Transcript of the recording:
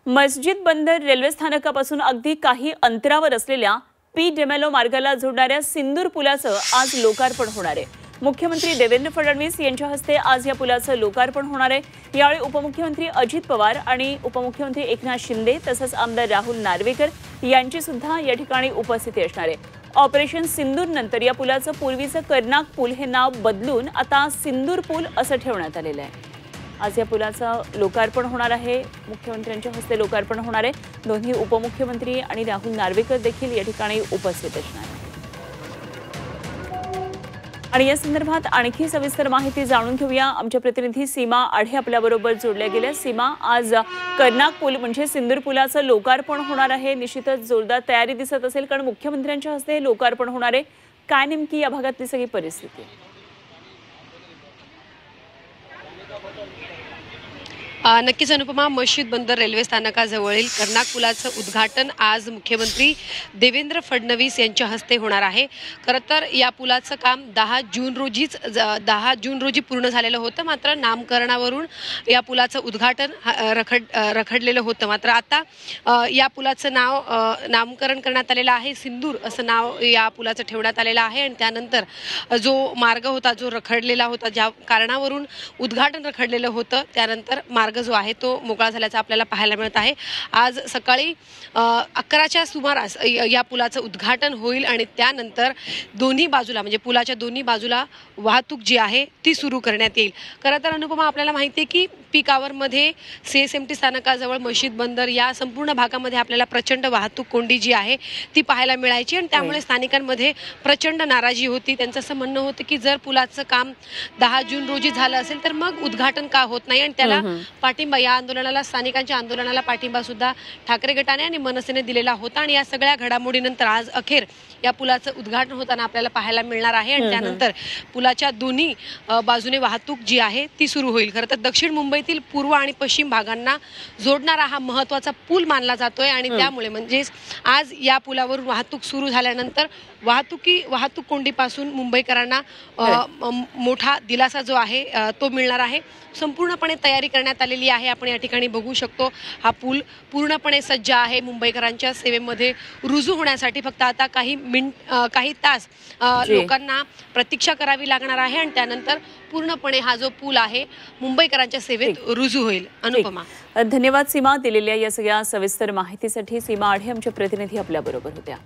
मस्जिद बंदर रेल्वे स्थानकापासून अगदी काही अंतरावर असलेल्या पी डेमेलो मार्गाला जोडणाऱ्या सिंदूर पुलाचं आज लोकार्पण होणार आहे। मुख्यमंत्री देवेंद्र फडणवीस यांच्या हस्ते आज या पुलाचं लोकार्पण होणार आहे। यावेळी उपमुख्यमंत्री अजित पवार आणि उपमुख्यमंत्री एकनाथ शिंदे तसंच आमदार राहुल नार्वेकर यांची सुद्धा या ठिकाणी उपस्थिती असणार आहे। ऑपरेशन सिंदूर नंतर या पुलाचं पूर्वीचं कर्नाक पूल हे नाव बदलून आता सिंदूर पूल असं ठेवण्यात आलेलं आहे। आज या पुलाचं लोकार्पण होणार आहे। मुख्यमंत्र्यांच्या हस्ते लोकार्पण होणार आहे। दोन्ही उपमुख्यमंत्री आणि राहुल नार्वेकर देखील या ठिकाणी उपस्थित असणार आहेत। आणि या संदर्भात आणखी सविस्तर माहिती जाणून घेऊया। आमच्या प्रतिनिधी सीमा आढे आपल्याबरोबर जोडल्या गेल्या। सीमा, आज कर्नाक पूल म्हणजे सिंदूर पुलाचं लोकार्पण होणार आहे। निश्चितच जोरदार तयारी दिसत असेल, कारण मुख्यमंत्र्यांच्या हस्ते हे लोकार्पण होणार आहे। काय नेमकी या भागातली सगळी परिस्थिती आहे? नक्कीच अनुपमा, मस्जिद बंदर रेल्वे स्थानकाजवळील कर्नाक पुलाचं उद्घाटन आज मुख्यमंत्री देवेंद्र फडणवीस यांच्या हस्ते होणार आहे। खरं तर या पुलाचं काम 10 जून रोजी पूर्ण झालेलं होतं, मात्र नामकरणावरून या पुलाचं उद्घाटन रखडलेलं होतं। मात्र आता या पुलाचं नामकरण करण्यात आलेलं आहे। सिंदूर असं नाव या पुलाचं ठेवण्यात आलेलं आहे आणि त्यानंतर जो मार्ग होता, जो रखडलेला होता, ज्या कारणावरून उद्घाटन रखडलेलं होतं, त्यानंतर मार्ग जो आहे तो मोकळा झाल्याचं आपल्याला पाहायला मिळत आहे। आज सकाळी 11च्या सुमारास या पुलाचं उद्घाटन होईल आणि त्यानंतर दोन्ही बाजूला म्हणजे पुलाच्या दोन्ही बाजूला वाहतूक जी आहे ती सुरू करण्यात येईल। खरं तर अनुपमा, आपल्याला माहिती आहे की पीक आवरमध्ये CSMT स्थानकाजवळ मस्जिद बंदर या संपूर्ण भागामध्ये आपल्याला प्रचंड वाहतूक कोंडी जी आहे ती पाहायला मिळायची आणि त्यामुळे स्थानिकांमध्ये प्रचंड नाराजी होती। त्यांचं असं म्हणणं होतं की जर पुलाचं काम 10 जून रोजी झालं असेल तर मग उद्घाटन का होत नाही, आणि त्याला पाठिंबा, या आंदोलनाला, स्थानिकांच्या आंदोलनाला पाठिंबा सुद्धा ठाकरे गटाने आणि मनसेने दिलेला होता। आणि या सगळ्या घडामोडीनंतर आज अखेर या पुलाचं उद्घाटन होताना आपल्याला पाहायला मिळणार आहे आणि त्यानंतर पुलाच्या दोन्ही बाजूने वाहतूक जी आहे ती सुरू होईल। खरं तर दक्षिण मुंबईतील पूर्व आणि पश्चिम भागांना जोडणारा हा महत्त्वाचा पूल मानला जातोय आणि त्यामुळे म्हणजेच आज या पुलावरून वाहतूक सुरू झाल्यानंतर वाहतूक कोंडीपासून मुंबईकरांना मोठा दिलासा जो आहे तो मिळणार आहे। संपूर्णपणे तयारी करण्यात आलेली आहे। आपण या ठिकाणी बघू शकतो, हा पूल पूर्णपणे सज्ज आहे मुंबईकरांच्या सेवेमध्ये रुजू होण्यासाठी। फक्त आता काही तास लोकांना प्रतीक्षा करावी लागणार आहे आणि त्यानंतर पूर्णपणे हा जो पूल आहे मुंबईकरांच्या सेवेत रुजू होईल। अनुपमा, धन्यवाद सीमा, दिलेल्या या सगळ्या सविस्तर माहितीसाठी। सीमा आढे आमच्या प्रतिनिधी आपल्याबरोबर होत्या।